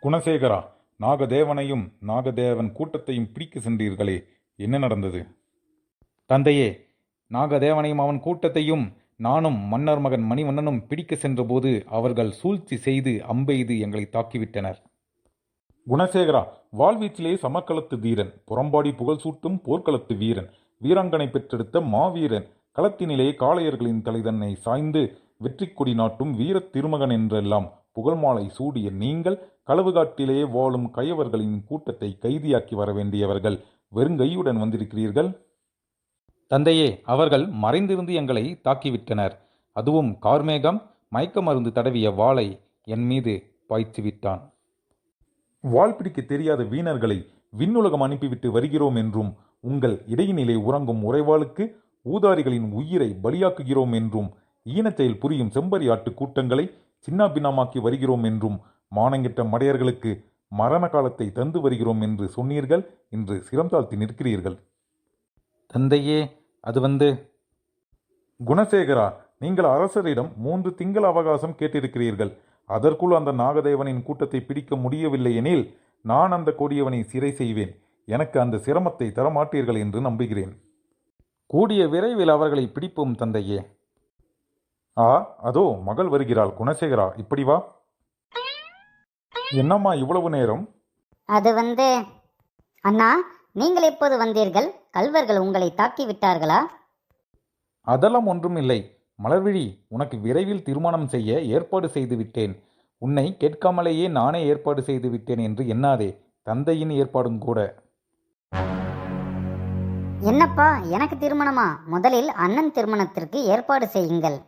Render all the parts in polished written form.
குணசேகரா, நாகதேவனையும் நாகதேவன் கூட்டத்தையும் பிடிக்க சென்றீர்களே, என்ன நடந்தது? தந்தையே, நாகதேவனையும் அவன் கூட்டத்தையும் நானும் மன்னர் மகன் மணிவண்ணனும் பிடிக்க சென்றபோது அவர்கள் சூழ்ச்சி செய்து அம்பெய்து எங்களை தாக்கிவிட்டனர். குணசேகரா, வாழ்வீச்சிலே சமர்க்களத்து தீரன், புறம்பாடி புகழ் சூட்டும் போர்க்களத்து வீரன், வீராங்கனை பெற்றெடுத்த மாவீரன், களத்தினிலே காளையர்களின் தலைதன்னை சாய்ந்து வெற்றி கொடி நாட்டும் வீரத் திருமகன் என்றெல்லாம் புகழ் மாலை சூடிய நீங்கள் களவுகாட்டிலே வாழும் கயவர்களின் கூட்டத்தை கைதியாக்கி வர வேண்டியவர்கள் வெறுங்கையுடன் வந்திருக்கிறீர்கள். தந்தையே, அவர்கள் மறைந்திருந்து எங்களை தாக்கிவிட்டனர். அதுவும் கார்மேகம் மயக்க மருந்து தடவிய வாளை என் மீது பாய்ச்சி விட்டான். வாள் பிடிக்க தெரியாத வீணர்களை விண்ணுலகம் அனுப்பிவிட்டு வருகிறோம் என்றும், உங்கள் இடையினிலே உறங்கும் உறைவாளுக்கு ஊதாரிகளின் உயிரை பலியாக்குகிறோம் என்றும், ஈனச்செயல் புரியும் செம்பரியாட்டு கூட்டங்களை சின்னாபின்னமாக்கி வருகிறோம் என்றும், மானங்கிட்ட மடையர்களுக்கு மரண காலத்தை தந்து வருகிறோம் என்று சொன்னீர்கள். இன்று சிரம் தாழ்த்தி நிற்கிறீர்கள். தந்தையே, அது குணசேகரா, நீங்கள் அரசரிடம் 3 திங்கள் அவகாசம் கேட்டிருக்கிறீர்கள். அதற்குள் அந்த நாகதேவனின் கூட்டத்தை பிடிக்க முடியவில்லை எனில் நான் அந்த கொடியவனை சிறை செய்வேன். எனக்கு அந்த சிரமத்தை தரமாட்டீர்கள் என்று நம்புகிறேன். கூடிய விரைவில் அவர்களை பிடிப்போம் தந்தையே. அதோ மகள் வருகிறாள். குணசேகரா, இப்படி வா. என்னம்மா இவ்வளவு நேரம்? அது அண்ணா, நீங்கள் எப்போது வந்தீர்கள்? கள்வர்கள் உங்களை தாக்கி விட்டார்களா? அதெல்லாம் ஒன்றும் இல்லை மலர்விழி, உனக்கு விரைவில் திருமணம் செய்ய ஏற்பாடு செய்து விட்டேன். உன்னை கேட்காமலேயே நானே ஏற்பாடு செய்து விட்டேன் என்று எண்ணாதே, தந்தையின் ஏற்பாடும் கூட. என்னப்பா, எனக்கு திருமணமா? முதலில் அண்ணன் திருமணத்திற்கு ஏற்பாடு செய்யுங்கள்.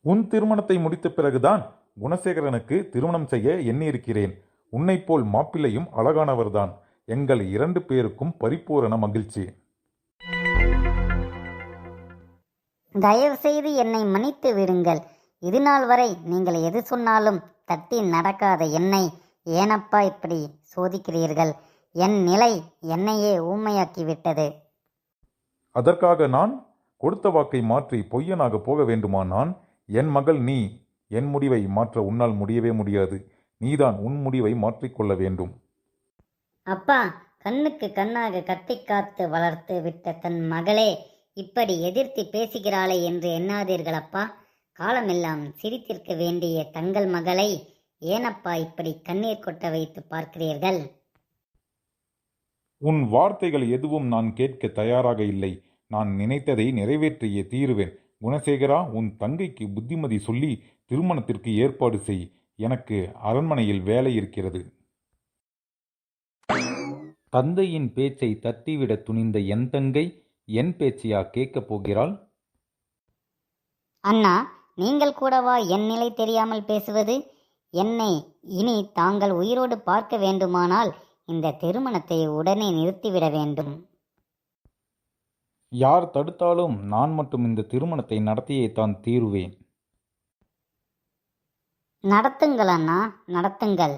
உன் திருமணத்தை முடித்த பிறகுதான் குணசேகரனுக்கு திருமணம் செய்ய எண்ணியிருக்கிறேன். உன்னை போல் மாப்பிள்ளையும் அழகானவர்தான். எங்கள் 2 பேருக்கும் பரிபூரண மகிழ்ச்சி. தயவு செய்து என்னை மன்னித்து விடுங்கள். இதுநாள் வரை நீங்கள் எது சொன்னாலும் தட்டி நடக்காத என்னை ஏனப்பா இப்படி சோதிக்கிறீர்கள்? என் நிலை என்னையே ஊமையாக்கிவிட்டது. அதற்காக நான் கொடுத்த வாக்கை மாற்றி பொய்யனாக போக வேண்டுமா? நான் என் மகள் நீ. என் முடிவை மாற்ற உன்னால் முடியவே முடியாது. நீதான் உன் முடிவை மாற்றிக்கொள்ள வேண்டும். அப்பா, கண்ணுக்கு கண்ணாக கத்தி காத்து வளர்த்து விட்ட தன் மகளே இப்படி எதிர்த்து பேசுகிறாளே என்று எண்ணாதீர்களப்பா. காலமெல்லாம் சிரித்திருக்க வேண்டிய தங்கள் மகளை ஏனப்பா இப்படி கண்ணீர் கொட்ட வைத்து பார்க்கிறீர்கள்? உன் வார்த்தைகள் எதுவும் நான் கேட்க தயாராக இல்லை. நான் நினைத்ததை நிறைவேற்றியே தீருவேன். குணசேகரா, உன் தங்கைக்கு புத்திமதி சொல்லி திருமணத்திற்கு ஏற்பாடு செய். எனக்கு அரண்மனையில் வேலை இருக்கிறது. தந்தையின் பேச்சை தட்டிவிட துணிந்த என் தங்கை என் பேச்சையா கேட்கப் போகிறாள்? அண்ணா, நீங்கள் கூடவா என் நிலை தெரியாமல் பேசுவது? என்னை இனி தாங்கள் உயிரோடு பார்க்க வேண்டுமானால் இந்த திருமணத்தை உடனே நிறுத்திவிட வேண்டும். யார் தடுத்தாலும் நான் மட்டும் இந்த திருமணத்தை நடத்தியே தான் தீருவேன். நடத்துங்கள் அண்ணா, நடத்துங்கள்.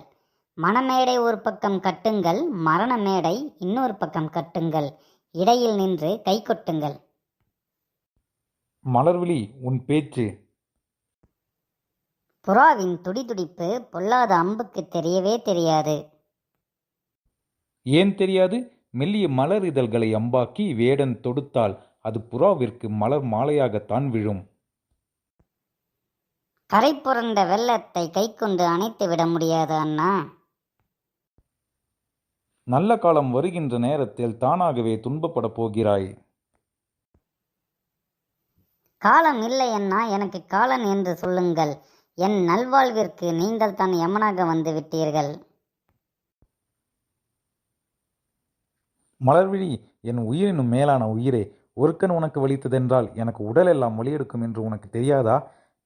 மணமேடை ஒரு பக்கம் கட்டுங்கள், மரண மேடை இன்னொரு பக்கம் கட்டுங்கள். இடையில் நின்று கை கொட்டுங்கள். மலர்விழி, உன் பேச்சு. புறாவின் துடிதுடிப்பு பொல்லாத அம்புக்கு தெரியவே தெரியாது. ஏன் தெரியாது? மெல்லிய மலர் இதழ்களை அம்பாக்கி வேடன் தொடுத்தால் அது புறாவிற்கு மலர் மாலையாகத்தான் விழும். கரை புரண்ட வெள்ளத்தை கை கொண்டு அணைத்து விட முடியாது அண்ணா. நல்ல காலம் வருகின்ற நேரத்தில் தானாகவே துன்பப்பட போகிறாய். காலம் இல்லை அண்ணா, எனக்கு காலன் என்று சொல்லுங்கள். என் நல்வாழ்விற்கு நீங்கள் தான் யமனாக வந்து விட்டீர்கள். மலர்விழி, என் உயிரினும் மேலான உயிரே, ஒருக்கன் உனக்கு வலித்ததென்றால் எனக்கு உடலெல்லாம் வலியெடுக்கும் என்று உனக்கு தெரியாதா?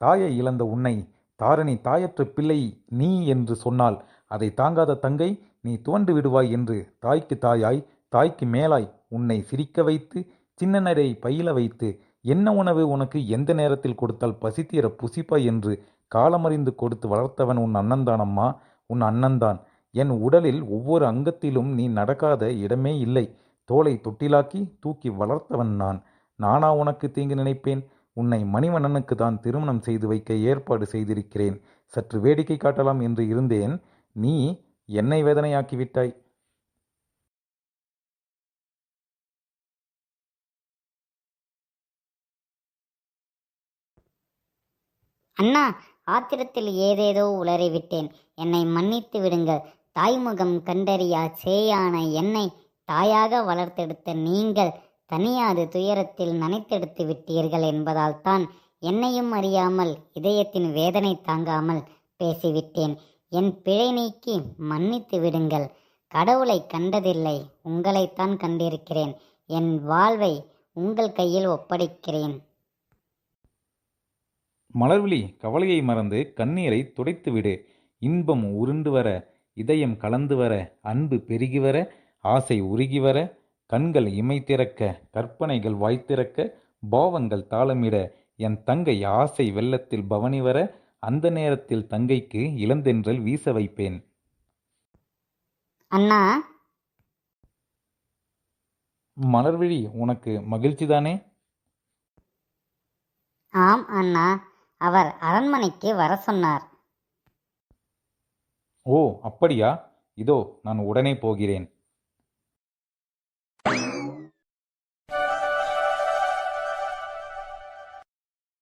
தாயை இழந்த உன்னை தாரணி தாயற்ற பிள்ளை நீ என்று சொன்னால் அதை தாங்காத தங்கை நீ துவண்டு விடுவாய் என்று தாய்க்கு தாயாய் தாய்க்கு மேலாய் உன்னை சிரிக்க வைத்து சின்ன நடை பயில வைத்து என்ன உணவு உனக்கு எந்த நேரத்தில் கொடுத்தால் பசித்தீர புசிப்பாய் என்று காலமறிந்து கொடுத்து வளர்த்தவன் உன் அண்ணன்தானம்மா, உன் அண்ணன்தான். என் உடலில் ஒவ்வொரு அங்கத்திலும் நீ நடக்காத இடமே இல்லை. தோலை தொட்டிலாக்கி தூக்கி வளர்த்தவன் நான். நானா உனக்கு தீங்கு நினைப்பேன்? உன்னை மணிவண்ணனுக்கு தான் திருமணம் செய்து வைக்க ஏற்பாடு செய்திருக்கிறேன். சற்று வேடிக்கை காட்டலாம் என்று இருந்தேன். நீ என்னை வேதனையாக்கிவிட்டாய். அண்ணா, ஆத்திரத்தில் ஏதேதோ உளறிவிட்டேன். என்னை மன்னித்து விடுங்கள். தாய்முகம் கண்டறியா சேயான என்னை தாயாக வளர்த்தெடுத்த நீங்கள் தனியாது துயரத்தில் நனைத்தெடுத்து விட்டீர்கள் என்பதால் தான் என்னையும் அறியாமல் இதயத்தின் வேதனை தாங்காமல் பேசிவிட்டேன். என் பிழை நீக்கி மன்னித்து விடுங்கள். கடவுளை கண்டதில்லை, உங்களைத்தான் கண்டிருக்கிறேன். என் வாழ்வை உங்கள் கையில் ஒப்படைக்கிறேன். மலர்விழி, கவலையை மறந்து கண்ணீரை துடைத்துவிடு. இன்பம் உருண்டு வர, இதயம் கலந்து வர, அன்பு பெருகி வர, ஆசை உருகி வர, கண்கள் இமை திறக்க, கற்பனைகள் வாய்த்திறக்க, பாவங்கள் தாளமிட, என் தங்கை ஆசை வெள்ளத்தில் பவனி வர, அந்த நேரத்தில் தங்கைக்கு இளந்தென்றல் வீச வைப்பேன். அண்ணா, மலர்விழி, உனக்கு மகிழ்ச்சிதானே? ஆம் அண்ணா, அவர் அரண்மனைக்கு வர சொன்னார். ஓ, அப்படியா? இதோ நான் உடனே போகிறேன்.